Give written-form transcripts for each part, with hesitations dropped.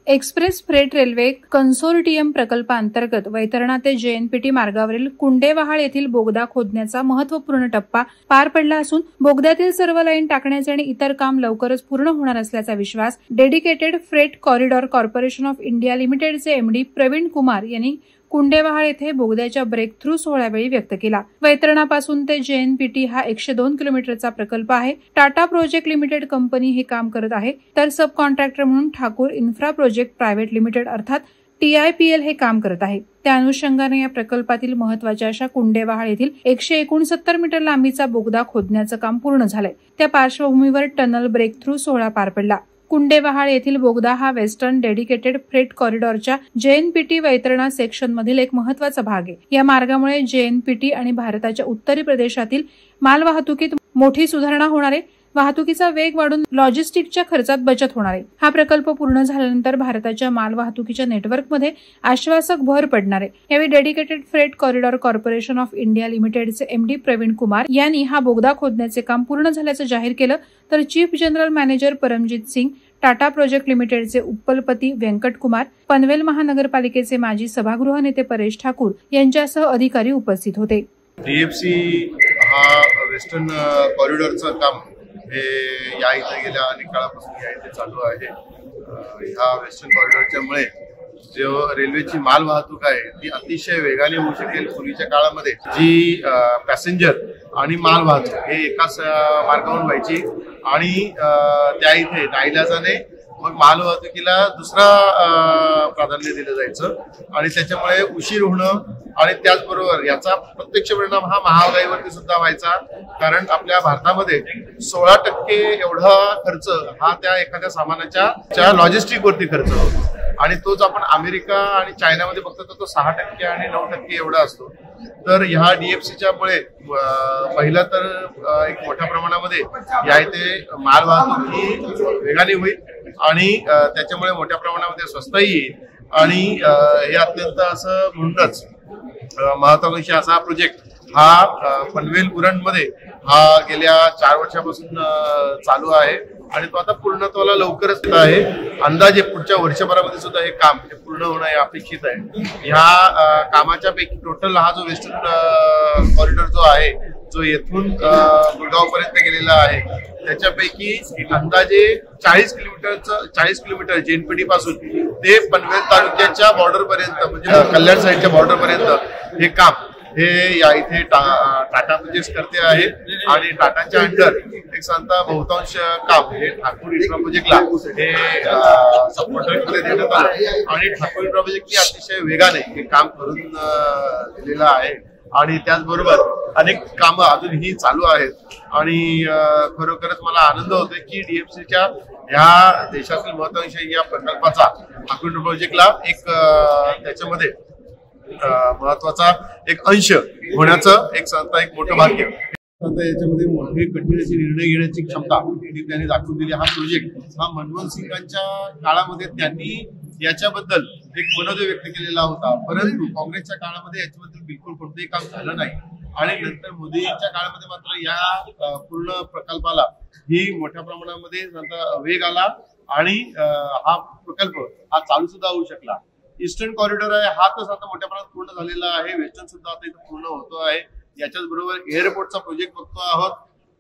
Express freight railway consortium प्रकल्पांतर्गत वैतरणा ते JNPT मार्गावरील कुंडेवहाळ येथील बोगदा खोदण्याचा महत्वपूर्ण टप्पा पार पडला असून बोगद्यातील सर्व लाईन टाकण्याचे आणि इतर काम लवकरच पूर्ण होणार असल्याचा विश्वास dedicated freight corridor corporation of India लिमिटेडचे एमडी प्रवीण कुमार यांनी कुंडेवहाळ येथे बोगद्याच्या ब्रेक थ्रू सोहळ्यावेळी व्यक्त केला। वैतरणापासून ते जेएनपीटी हा 102 किलोमीटरचा प्रकल्प आहे। टाटा प्रोजेक्ट लिमिटेड कंपनी हे काम करत आहे, तर सब कॉन्ट्रॅक्टर म्हणून Thakur infra project private limited अर्थात TIPL हे काम करत आहे। त्या अनुषंगाने या प्रकल्पातील महत्वाच्या अशा कुंडेवहाळ येथील 169 मीटर लांबीचा बोगदा खोदण्याचं काम पूर्ण झालंय। त्या पार्श्वभूमीवर टनल ब्रेक थ्रू सोहळा पार पडला। कुंडेवहाळ येथील बोगदा हा वेस्टर्न डेडिकेटेड फ्रेट कॉरिडॉरच्या जेएनपीटी वैतरणा सेक्शन मधील एक महत्वाचा भाग आहे। या मार्गामुळे जेएनपीटी आणि भारताच्या उत्तरी प्रदेशातील मालवाहतुकीत मोठी सुधारणा होणार आहे। वाहतुकीचा वेग वाढून लॉजिस्टिकच्या खर्चात बचत होणार आहे। हा प्रकल्प पूर्ण झाल्यानंतर भारताच्या मालवाहतुकीच्या नेटवर्कमध्ये आश्वासक भर पडणार आहे। यावेळी dedicated freight corridor corporation of India लिमिटेडचे एमडी प्रवीण कुमार यांनी हा बोगदा खोदण्याचे काम पूर्ण झाल्याचं जाहीर केलं, तर chief general manager Paramjit Singh, Tata project लिमिटेडचे उपकुलपती व्यंकट कुमार, पनवेल महानगरपालिकेचे माजी सभागृह नेते परेश ठाकूर यांच्यासह अधिकारी उपस्थित होते। DFC हा वेस्टर्न कॉरिडॉरचं काम हे या इथे गेल्या अनेक काळापासून या इथे चालू आहे। ह्या वेस्टर्न कॉरिडॉरच्यामुळे जो रेल्वेची माल वाहतूक आहे ती अतिशय वेगाने होऊ शकेल। पूर्वीच्या काळामध्ये जी पॅसेंजर आणि माल वाहतूक हे एकाच मार्गावरून व्हायची आणि त्या इथे नाईलाजाने मग माल वाहतुकीला दुसरा प्राधान्य दिलं जायचं आणि त्याच्यामुळे उशीर होणं आणि त्याचबरोबर याचा प्रत्यक्ष परिणाम हा महागाईवरती सुद्धा व्हायचा। कारण आपल्या भारतामध्ये 16% एवढा खर्च हा त्या एखाद्या सामानाच्या लॉजिस्टिक वरती खर्च होतो आणि तोच आपण अमेरिका आणि चायनामध्ये बघतो तर तो 6% आणि 9% एवढा असतो। तर ह्या DFCच्या मुळे पहिला तर एक मोठ्या प्रमाणामध्ये या इथे माल वाहतूक ही वेगाने होईल आणि त्याच्यामुळे मोठ्या प्रमाणामध्ये स्वस्तही येईल आणि हे अत्यंत असं म्हणूनच महत्वाकांक्षी असा प्रोजेक्ट हा पनवेल उरणमध्ये हा गेल्या 4 वर्षापासून चालू आहे आणि तो आता पूर्णत्वाला लवकरच येत आहे। अंदाजे पुढच्या वर्षभरामध्ये सुद्धा हे काम पूर्ण होणं हे अपेक्षित आहे। ह्या कामाच्या पैकी टोटल हा जो वेस्टर्न कॉरिडॉर जो आहे जो येथून गुरगाव पर्यंत गेलेला आहे त्याच्यापैकी अंदाजे 40 किलोमीटर जेएनपीटी पासून ते पनवेल तालुक्याच्या बॉर्डर पर्यंत म्हणजे कल्याण साईडच्या बॉर्डर पर्यंत हे काम हे या इथे टाटा प्रोजेक्ट्स करते आहे आणि टाटाच्या अंडर एक सांगता बहुतांश काम हे ठाकूर इन्फ्रा प्रोजेक्टला हे सबकॉन्ट्रॅक्टमध्ये देण्यात आलं आणि ठाकूर इन्फ्रा प्रोजेक्टने अतिशय वेगाने हे काम करून दिलेलं आहे आणि त्याचबरोबर अनेक कामं अजूनही चालू आहेत आणि खरोखरच मला आनंद होतोय की DFCच्या ह्या देशातील महत्वाकांक्षी या प्रकल्पाचा ठाकूर प्रोजेक्टला एक त्याच्यामध्ये महत्वाचा एक अंश होण्याचं एक मोठं भाग्य। आता याच्यामध्ये मोठे कठीण असे निर्णय घेण्याची क्षमता त्यांनी दाखवून दिली। हा प्रोजेक्ट हा मनमोहन सिंगांच्या काळामध्ये त्यांनी याच्याबद्दल एक मनोदय व्यक्त केलेला होता, परंतु काँग्रेसच्या काळामध्ये याच्याबद्दल बिलकुल कोणतेही काम झालं नाही आणि नंतर मोदींच्या काळामध्ये मात्र या पूर्ण प्रकल्पाला ही मोठ्या प्रमाणामध्ये वेग आला आणि हा प्रकल्प हा चालू सुद्धा होऊ शकला। ईस्टर्न कॉरिडॉर आहे हा तर आता मोठ्या प्रमाणात पूर्ण झालेला आहे, वेस्टर्न सुद्धा आता इथे पूर्ण होतो आहे। याच्याच बरोबर एअरपोर्टचा प्रोजेक्ट बघतो आहोत।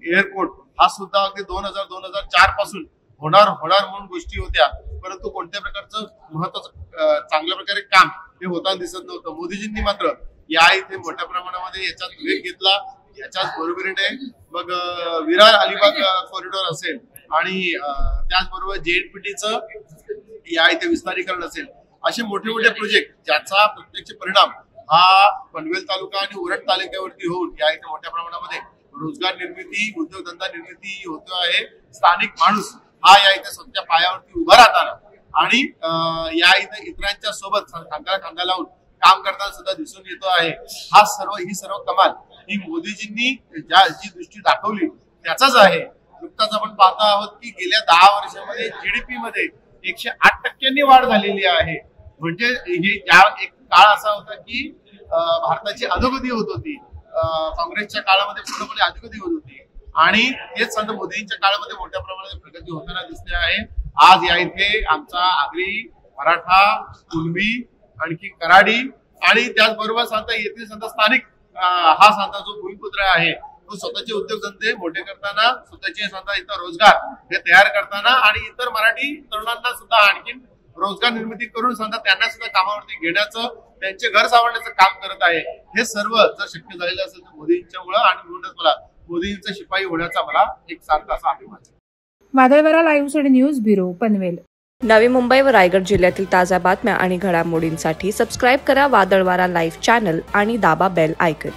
एअरपोर्ट हा सुद्धा अगदी 2004 पासून होणार म्हणून गोष्टी होत्या, परंतु कोणत्या प्रकारचं महत्वाचं चांगल्या प्रकारे काम हे होताना दिसत नव्हतं। मोदीजींनी मात्र या इथे मोठ्या प्रमाणामध्ये याच्यात वेग घेतला। याच्याच बरोबरीने मग विरार अलिबाग कॉरिडॉर असेल आणि त्याचबरोबर जेएनपीटीचं या इथे विस्तारीकरण असेल, असे मोठे मोठे प्रोजेक्ट ज्याचा प्रत्यक्ष परिणाम हा पनवेल तालुका आणि उरण तालुक्यावरती होऊन या इथे मोठ्या प्रमाणामध्ये रोजगार निर्मिती, उद्योगधंदा निर्मिती होतो आहे। स्थानिक माणूस हा या इथे स्वतःच्या पायावरती उभा राहताना आणि या इथे इतरांच्या सोबत खांद्याला खांदा लावून काम करताना सुद्धा दिसून येतो आहे। ही सर्व कमाल ही मोदीजींनी जी दृष्टी दाखवली त्याचाच आहे। नुकताच आपण पाहतो आहोत की गेल्या 10 वर्षामध्ये GDP मध्ये 108% वाढ झालेली आहे। म्हणजे हे एक काळ असा होता की भारताची अधोगती होत होती, काँग्रेसच्या काळामध्ये पूर्णपणे अधोगती होत होती आणि हेच संत मोदींच्या काळामध्ये मोठ्या प्रमाणात प्रगती होताना दिसते आहे। आज या इथे आमचा आगरी मराठा, कुणबी, आणखी कराडी आणि त्याचबरोबर सांगता येथील सांगता स्थानिक हा सांगता जो भूमिपुत्र आहे तो स्वतःचे उद्योगधंदे मोठे करताना, स्वतःचे सांगता इतर रोजगार हे तयार करताना आणि इतर मराठी तरुणांना सुद्धा आणखी रोजगार निर्मिती करून सांगता त्यांना सुद्धा कामावरती घेण्याचं, त्यांचे घर सावरण्याचं काम करत आहे. हे सर्व जर शक्य झालेलं असेल तर मोदींच्यामुळे आणि म्हणूनच मला मोदींचा शिपाई होण्याचा मला एक सारखा असा अभिमान आहे. वादळवारा live news bureau Panvel. Navi Mumbai व रायगड जिल्ह्यातील ताज्या बातम्या आणि घडामोडींसाठी सबस्क्राईब करा वादळवारा लाईव्ह चॅनल आणि दाबा बेल आयकॉन.